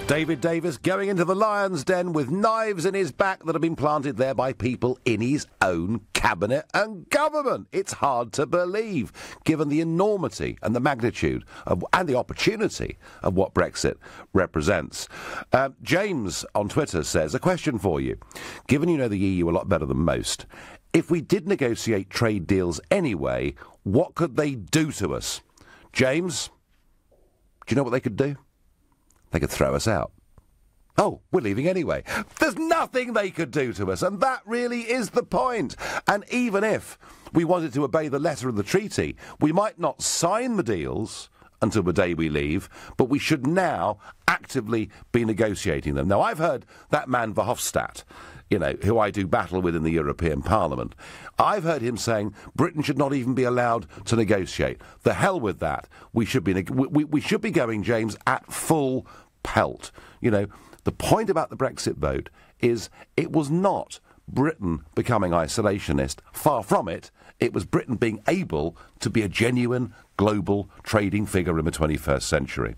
David Davis going into the lion's den with knives in his back that have been planted there by people in his own cabinet and government. It's hard to believe, given the enormity and the magnitude of, and the opportunity of what Brexit represents. James on Twitter says, a question for you. Given you know the EU a lot better than most, if we did negotiate trade deals anyway, what could they do to us? James, do you know what they could do? They could throw us out. Oh, we're leaving anyway. There's nothing they could do to us, and that really is the point. And even if we wanted to obey the letter of the treaty, we might not sign the deals until the day we leave, but we should now actively be negotiating them. Now, I've heard that man Verhofstadt, you know, who I do battle with in the European Parliament, I've heard him saying Britain should not even be allowed to negotiate. The hell with that. We should be we should be going, James, at full pelt. You know, the point about the Brexit vote is it was not Britain becoming isolationist. Far from it. It was Britain being able to be a genuine global trading figure in the 21st century.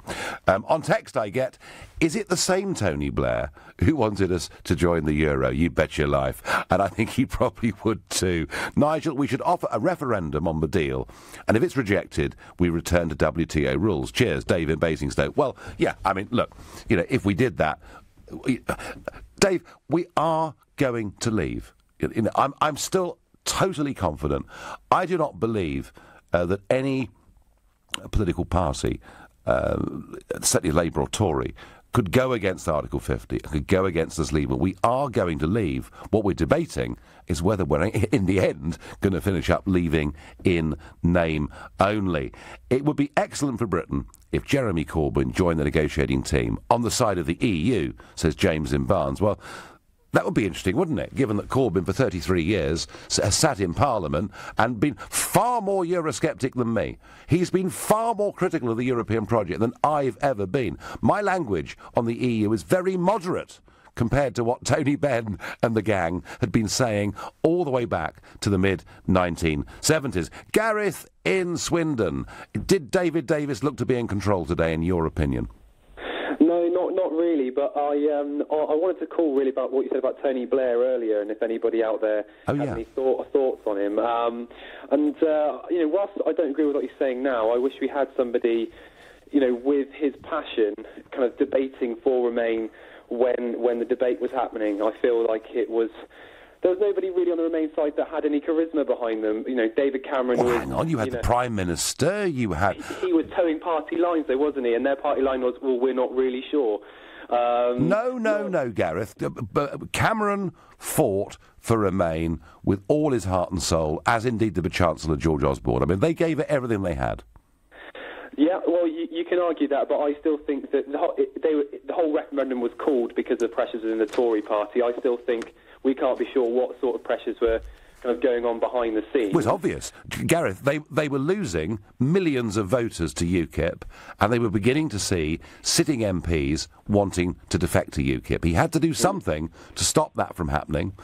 On text I get, is it the same Tony Blair who wanted us to join the euro? You bet your life. And I think he probably would too. Nigel, we should offer a referendum on the deal. And if it's rejected, we return to WTO rules. Cheers, Dave in Basingstoke. Well, yeah, I mean, look, you know, if we did that... Dave, we are going to leave. You know, I'm still totally confident. I do not believe that any political party, certainly Labour or Tory, could go against Article 50, could go against us leaving. We are going to leave. What we're debating is whether we're, in the end, going to finish up leaving in name only. It would be excellent for Britain if Jeremy Corbyn joined the negotiating team on the side of the EU, says James in Barnes. Well, that would be interesting, wouldn't it, given that Corbyn for 33 years has sat in Parliament and been far more Eurosceptic than me. He's been far more critical of the European project than I've ever been. My language on the EU is very moderate compared to what Tony Benn and the gang had been saying all the way back to the mid-1970s. Gareth in Swindon, did David Davis look to be in control today, in your opinion? No, not really, but I wanted to call really about what you said about Tony Blair earlier, and if anybody out there had any thoughts on him. You know, whilst I don't agree with what he's saying now, I wish we had somebody, you know, with his passion, kind of debating for Remain when the debate was happening. I feel like there was nobody really on the Remain side that had any charisma behind them. You know, David Cameron was... Hang on, you had the Prime Minister, you had... He was towing party lines, though, wasn't he? And their party line was, well, we're not really sure. No, Gareth. But Cameron fought for Remain with all his heart and soul, as indeed did the Chancellor, George Osborne. I mean, they gave it everything they had. Yeah, well, you can argue that, but I still think that the whole referendum was called because of pressures within the Tory party. I still think we can't be sure what sort of pressures were kind of going on behind the scenes. It was obvious. Gareth, they were losing millions of voters to UKIP, and they were beginning to see sitting MPs wanting to defect to UKIP. He had to do something to stop that from happening,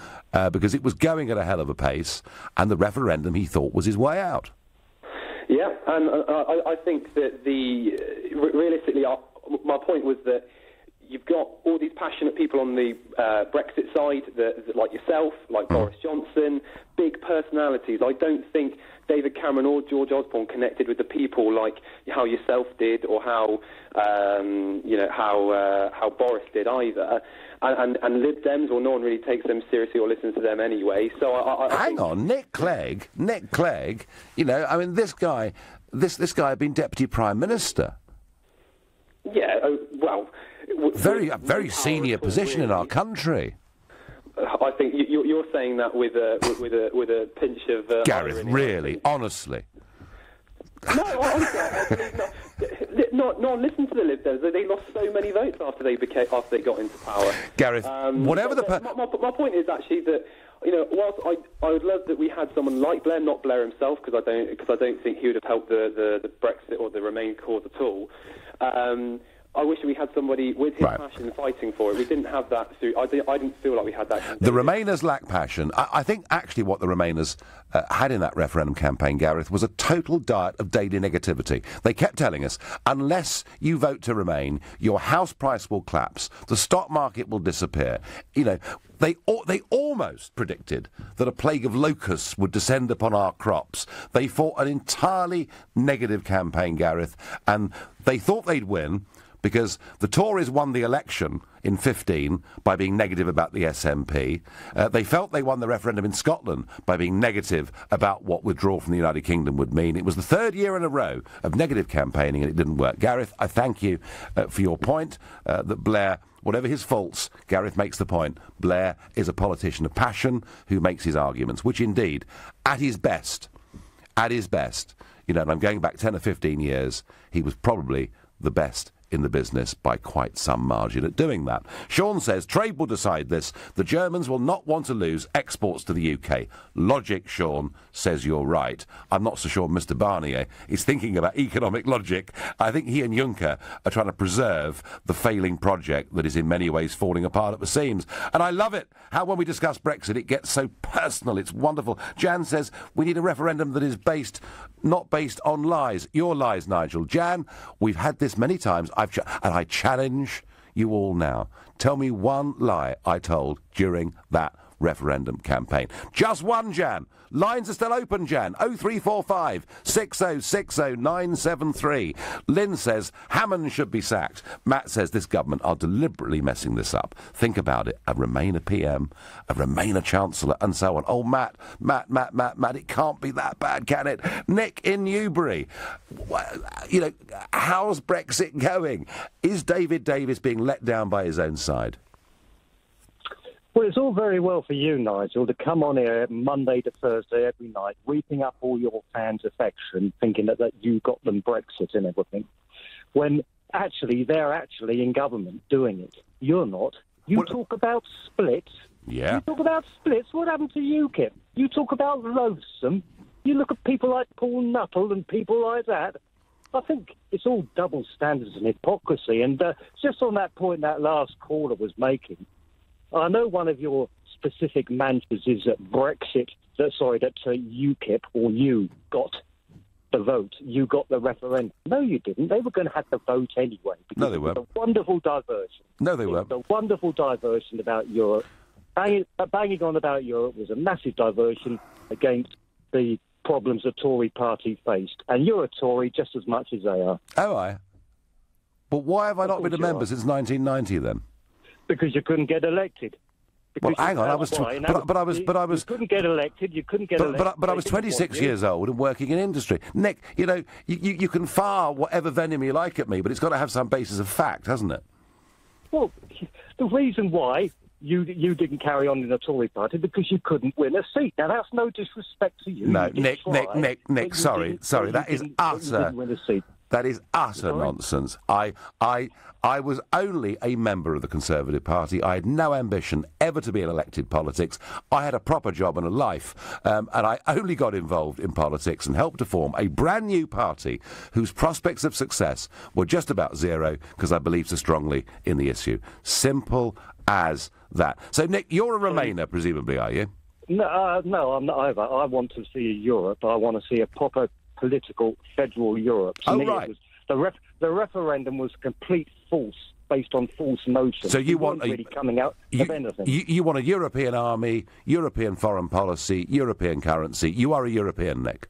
because it was going at a hell of a pace, and the referendum, he thought, was his way out. Yeah, and I think that realistically, my point was that you've got all these passionate people on the Brexit side, like yourself, like Boris Johnson, big personalities. I don't think David Cameron or George Osborne connected with the people like how yourself did, or how Boris did either. And Lib Dems, well, no one really takes them seriously or listens to them anyway. So Hang on, Nick Clegg. You know, I mean, this guy had been Deputy Prime Minister. Yeah, well, very senior position in our country. I think you're saying that with a pinch of Gareth, really, honestly. No, honestly, no one listened to the Lib Dems. They lost so many votes after they got into power. Gareth, whatever my point is actually that whilst I would love that we had someone like Blair, not Blair himself, because I don't think he would have helped the Brexit or the Remain cause at all. I wish we had somebody with his passion fighting for it. We didn't have that. I didn't feel like we had that. The Remainers lack passion. I think actually what the Remainers had in that referendum campaign, Gareth, was a total diet of daily negativity. They kept telling us, unless you vote to Remain, your house price will collapse, the stock market will disappear. They almost predicted that a plague of locusts would descend upon our crops. They fought an entirely negative campaign, Gareth, and they thought they'd win, because the Tories won the election in 15 by being negative about the SNP. They felt they won the referendum in Scotland by being negative about what withdrawal from the United Kingdom would mean. It was the third year in a row of negative campaigning, and it didn't work. Gareth, I thank you for your point that Blair, whatever his faults, Gareth makes the point, Blair is a politician of passion who makes his arguments, which indeed, at his best, and I'm going back 10 or 15 years, he was probably the best in the business by quite some margin at doing that. Sean says, trade will decide this. The Germans will not want to lose exports to the UK. Logic, Sean, says you're right. I'm not so sure Mr Barnier is thinking about economic logic. I think he and Juncker are trying to preserve the failing project that is in many ways falling apart at the seams. And I love it, how when we discuss Brexit it gets so personal. It's wonderful. Jan says, we need a referendum that is not based on lies. Your lies, Nigel. Jan, we've had this many times. And I challenge you all now. Tell me one lie I told during that referendum campaign. Just one, Jan. Lines are still open, Jan. 0345 6060 973. Lynn says Hammond should be sacked. Matt says this government are deliberately messing this up. Think about it. A Remainer PM, a Remainer Chancellor, and so on. Oh, Matt, it can't be that bad, can it? Nick in Newbury. How's Brexit going? Is David Davis being let down by his own side? Well, it's all very well for you, Nigel, to come on here Monday to Thursday every night, reaping up all your fans' affection, thinking that you got them Brexit and everything, when actually they're actually in government doing it. You're not. You talk about splits. Yeah. You talk about splits. What happened to UKIP? You talk about loathsome. You look at people like Paul Nuttall and people like that. I think it's all double standards and hypocrisy. And just on that point that last caller was making, I know one of your specific mantras is that UKIP, or you got the vote, you got the referendum. No, you didn't. They were going to have the vote anyway. No, they weren't. It was a wonderful diversion. No, they weren't. A wonderful diversion about Europe. Banging on about Europe was a massive diversion against the problems the Tory party faced. And you're a Tory just as much as they are. Oh, I? But why have I not been a member since 1990 then? Because you couldn't get elected. Well, hang on, I was... But I was... You couldn't get elected, But I was 26 years old and working in industry. Nick, you can fire whatever venom you like at me, but it's got to have some basis of fact, hasn't it? Well, the reason why you didn't carry on in the Tory party because you couldn't win a seat. Now, that's no disrespect to you. No, Nick, sorry, that is utter... Win a seat. That is utter nonsense. I was only a member of the Conservative Party. I had no ambition ever to be in elected politics. I had a proper job and a life, and I only got involved in politics and helped to form a brand new party whose prospects of success were just about zero because I believed so strongly in the issue. Simple as that. So, Nick, you're a Remainer, presumably, are you? No, I'm not either. I want to see Europe. I want to see a proper political federal Europe. To me, right. The referendum was complete false, based on false notions. So you want really coming out of anything. You want a European army, European foreign policy, European currency. You are a European, Nick.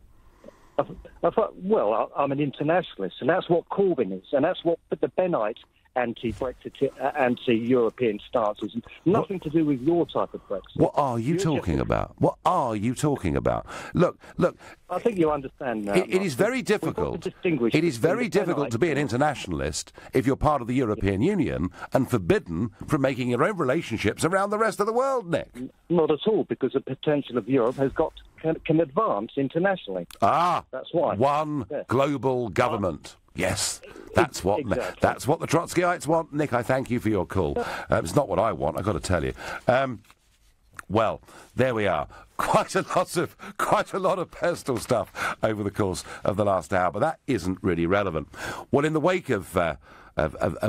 Well, I'm an internationalist, and that's what Corbyn is, and that's what the Bennites anti-Brexit, anti-European stances, and nothing to do with your type of Brexit. What are you talking about? What are you talking about? Look. I think you understand now. It is very difficult. It is very difficult to be an internationalist if you're part of the European Union and forbidden from making your own relationships around the rest of the world, Nick. Not at all, because the potential of Europe can advance internationally. That's why. One global government. Yes, that's what the Trotskyites want. Nick, I thank you for your call. It's not what I want, I've got to tell you. Well, there we are. Quite a lot of personal stuff over the course of the last hour, but that isn't really relevant. Well, in the wake of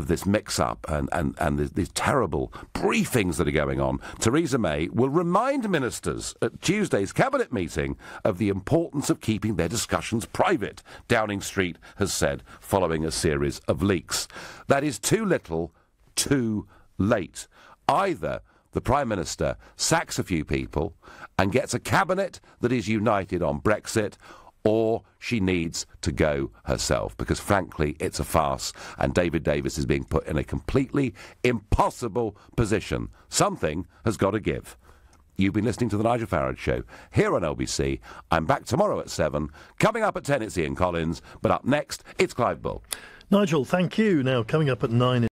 this mix-up and these terrible briefings that are going on, Theresa May will remind ministers at Tuesday's cabinet meeting of the importance of keeping their discussions private, Downing Street has said, following a series of leaks. That is too little, too late. Either the Prime Minister sacks a few people and gets a cabinet that is united on Brexit, or she needs to go herself, because frankly it's a farce and David Davis is being put in a completely impossible position. Something has got to give. You've been listening to The Nigel Farage Show here on LBC. I'm back tomorrow at 7. Coming up at 10 it's Ian Collins, but up next it's Clive Bull. Nigel, thank you. Now coming up at 9